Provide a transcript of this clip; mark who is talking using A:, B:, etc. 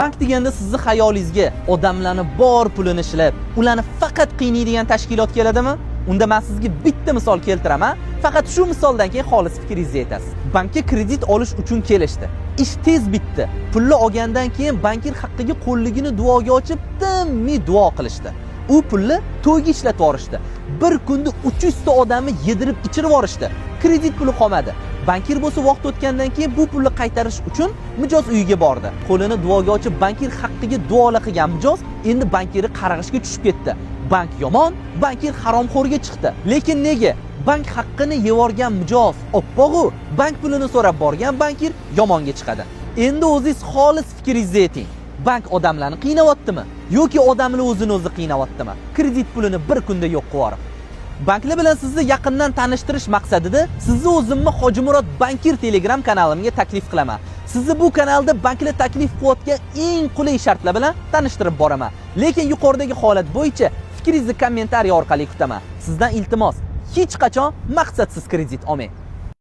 A: Bank deganda sizni xayolingizga odamlarni bor pulini ishlab, ularni faqat qiynaydigan tashkilot keladimi? Unda men sizga bitta misol keltiraman. Faqat shu misoldan keyin xolis fikringizni aytasiz. Bankka kredit olish uchun kelishdi. Ish tez bitdi. Pulni olgandan keyin bankir haqqiga qo'lligini duoga ochib, tinmay duo qilishdi. U pulni to'yga ishlatib yorishdi. Bir kunda 300 ta odamni yedirib ichirib yorishdi. Kredit puli qolmadi. Bankir bo'lsa vaqt o'tgandan keyin bu pulni qaytarish uchun mijoz uyiga bordi. Qo'lini duoga ochib bankir haqqiga duolar qilgan mijoz endi bankirni qarg'ishga tushib ketdi. Bank yomon, bankir haromxo'rga chiqdi. Lekin nega? Bank haqqini yevorgan mijoz oppog'u, bank pulini so'rab borgan bankir yomonga chiqadi. Endi o'zingiz xolis fikringizni ayting. Bank odamlarni qiynayaptimi yoki odamlar o'zini o'zi qiynayaptimi? Kredit pulini bir kunda yo'q qilib yuborib. Banklar bilan sizni yaqindan tanishtirish maqsadida sizni o'zimni Hojimurod Bankir Telegram kanalimga taklif qilaman. Sizni bu kanalda banklar taklif qilayotgan eng qulay shartlar bilan tanishtirib boraman. Lekin yuqoridagi holat bo'yicha fikringizni kommentariy orqali kutaman. Sizdan iltimos, hech qachon maqsadsiz kredit olmang.